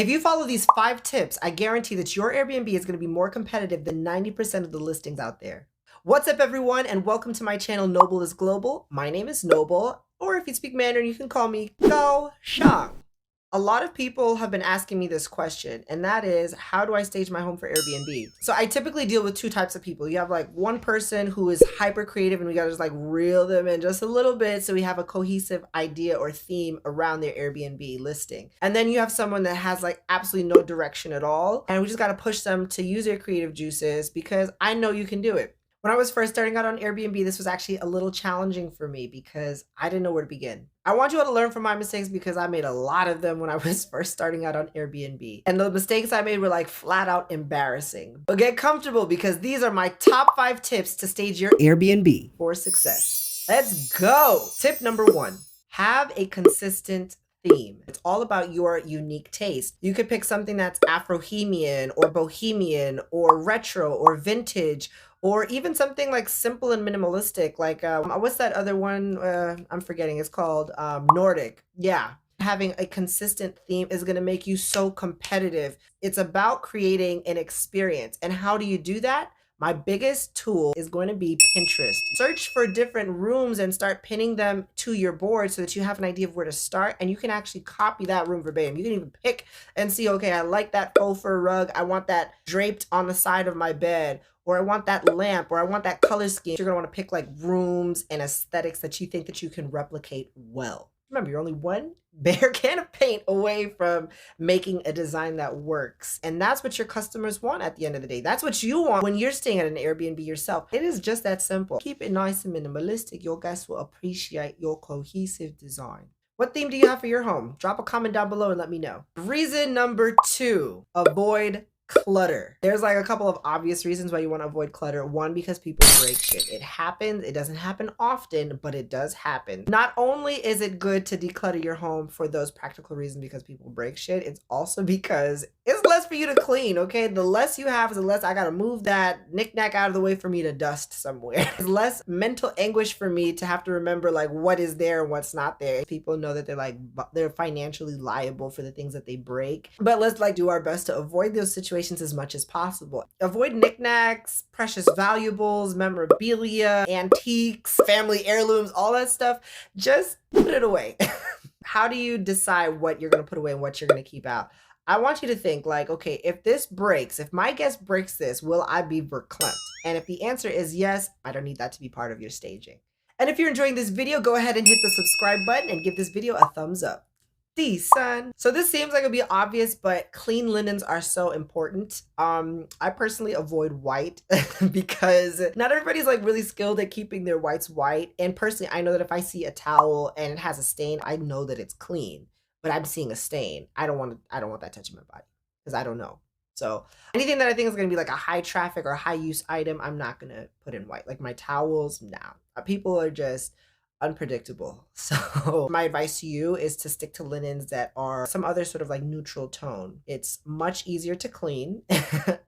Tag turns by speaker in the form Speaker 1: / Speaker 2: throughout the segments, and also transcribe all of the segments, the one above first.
Speaker 1: If you follow these 5 tips, I guarantee that your Airbnb is going to be more competitive than 90% of the listings out there. What's up, everyone, and welcome to my channel, Noble is Global. My name is Noble, or if you speak Mandarin, you can call me Gao Shang. A lot of people have been asking me this question, and that is, how do I stage my home for Airbnb? So I typically deal with 2 types of people. You have like one person who is hyper creative and we gotta just like reel them in just a little bit so we have a cohesive idea or theme around their Airbnb listing. And then you have someone that has like absolutely no direction at all, and we just gotta push them to use their creative juices because I know you can do it. When I was first starting out on Airbnb, this was actually a little challenging for me because I didn't know where to begin. I want you all to learn from my mistakes because I made a lot of them when I was first starting out on Airbnb. And the mistakes I made were like flat out embarrassing. But get comfortable because these are my top 5 tips to stage your Airbnb for success. Let's go. Tip number 1, have a consistent theme. It's all about your unique taste. You could pick something that's Afrohemian or bohemian or retro or vintage, or even something like simple and minimalistic, like what's that other one? I'm forgetting. It's called Nordic. Yeah. Having a consistent theme is going to make you so competitive. It's about creating an experience. And how do you do that? My biggest tool is going to be Pinterest. Search for different rooms and start pinning them to your board so that you have an idea of where to start, and you can actually copy that room verbatim. You can even pick and see, okay, I like that faux fur rug. I want that draped on the side of my bed, or I want that lamp, or I want that color scheme. You're gonna wanna pick like rooms and aesthetics that you think that you can replicate well. Remember, you're only one bare can of paint away from making a design that works. And that's what your customers want at the end of the day. That's what you want when you're staying at an Airbnb yourself. It is just that simple. Keep it nice and minimalistic. Your guests will appreciate your cohesive design. What theme do you have for your home? Drop a comment down below and let me know. Reason number 2, avoid clutter. There's like a couple of obvious reasons why you want to avoid clutter. One, because people break shit. It happens. It doesn't happen often, but it does happen. Not only is it good to declutter your home for those practical reasons because people break shit, it's also because it's less for you to clean, okay? The less you have is the less I gotta move that knickknack out of the way for me to dust somewhere. It's less mental anguish for me to have to remember like what is there and what's not there. People know that they're financially liable for the things that they break. But let's like do our best to avoid those situations as much as possible. Avoid knickknacks, precious valuables, memorabilia, antiques, family heirlooms, all that stuff. Just put it away. How do you decide what you're going to put away and what you're going to keep out? I want you to think like, okay, if this breaks, if my guest breaks this, will I be verklempt? And if the answer is yes, I don't need that to be part of your staging. And if you're enjoying this video, go ahead and hit the subscribe button and give this video a thumbs up. Son. So this seems like it'd be obvious, but clean linens are so important. I personally avoid white because not everybody's like really skilled at keeping their whites white. And personally, I know that if I see a towel and it has a stain, I know that it's clean, but I'm seeing a stain. I don't want that touching my body because I don't know. So anything that I think is going to be like a high traffic or high use item, I'm not going to put in white. Like my towels, nah. People are just unpredictable. So my advice to you is to stick to linens that are some other sort of like neutral tone. It's much easier to clean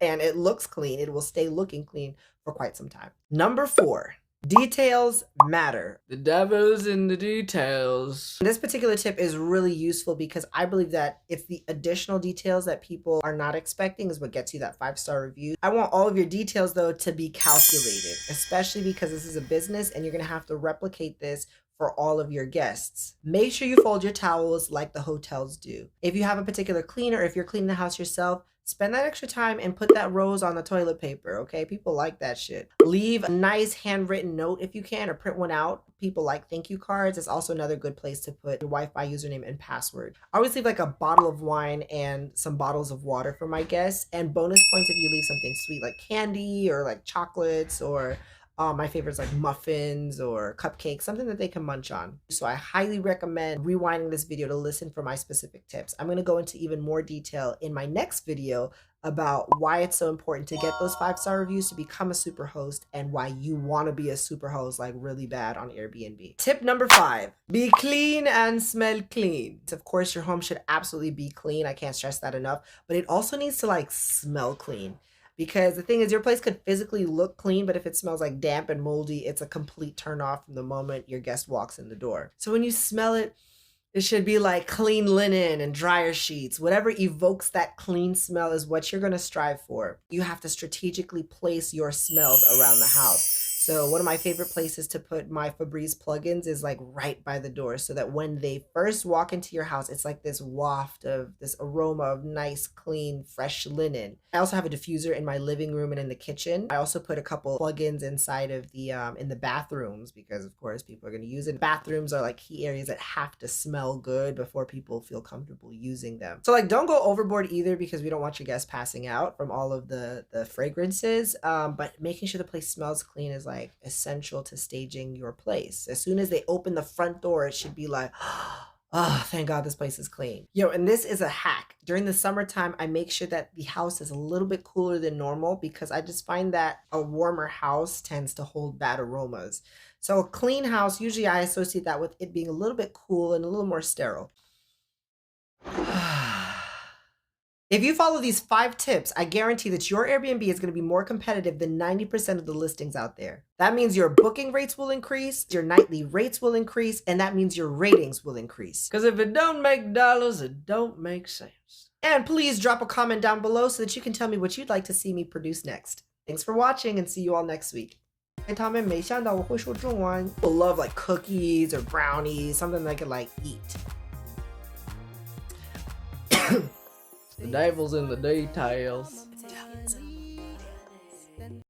Speaker 1: and it looks clean. It will stay looking clean for quite some time. Number 4, details matter.
Speaker 2: The devil's in the details.
Speaker 1: This particular tip is really useful because I believe that it's the additional details that people are not expecting is what gets you that 5-star review. I want all of your details though to be calculated, especially because this is a business and you're going to have to replicate this for all of your guests. Make sure you fold your towels like the hotels do. If you have a particular cleaner, if you're cleaning the house yourself, spend that extra time and put that rose on the toilet paper, okay? People like that shit. Leave a nice handwritten note if you can, or print one out. People like thank you cards. It's also another good place to put your Wi-Fi username and password. I always leave like a bottle of wine and some bottles of water for my guests, and bonus points if you leave something sweet like candy or like chocolates, or my favorites like muffins or cupcakes, something that they can munch on. So I highly recommend rewinding this video to listen for my specific tips. I'm going to go into even more detail in my next video about why it's so important to get those 5-star reviews to become a super host and why you want to be a super host like really bad on Airbnb. Tip number 5, be clean and smell clean. Of course, your home should absolutely be clean. I can't stress that enough, but it also needs to like smell clean. Because the thing is, your place could physically look clean, but if it smells like damp and moldy, it's a complete turn off from the moment your guest walks in the door. So when you smell it, It should be like clean linen and dryer sheets. Whatever evokes that clean smell is what you're going to strive for. You have to strategically place your smells around the house. So one of my favorite places to put my Febreze plugins is like right by the door, so that when they first walk into your house, it's like this waft of this aroma of nice, clean, fresh linen. I also have a diffuser in my living room and in the kitchen. I also put a couple plugins inside of the in the bathrooms, because of course people are going to use it. Bathrooms are like key areas that have to smell good before people feel comfortable using them. So like, don't go overboard either, because we don't want your guests passing out from all of the fragrances. But making sure the place smells clean is like essential to staging your place. As soon as they open the front door, it should be like, oh, thank God this place is clean. Yo, and this is a hack. During the summertime, I make sure that the house is a little bit cooler than normal, because I just find that a warmer house tends to hold bad aromas. So a clean house, usually I associate that with it being a little bit cool and a little more sterile. If you follow these 5 tips, I guarantee that your Airbnb is going to be more competitive than 90% of the listings out there. That means your booking rates will increase, your nightly rates will increase, and that means your ratings will increase.
Speaker 2: Because if it don't make dollars, it don't make sense.
Speaker 1: And please drop a comment down below so that you can tell me what you'd like to see me produce next. Thanks for watching, and see you all next week. 他们没想到我会说中文. People love like cookies or brownies, something they could like eat.
Speaker 2: The devil's in the details.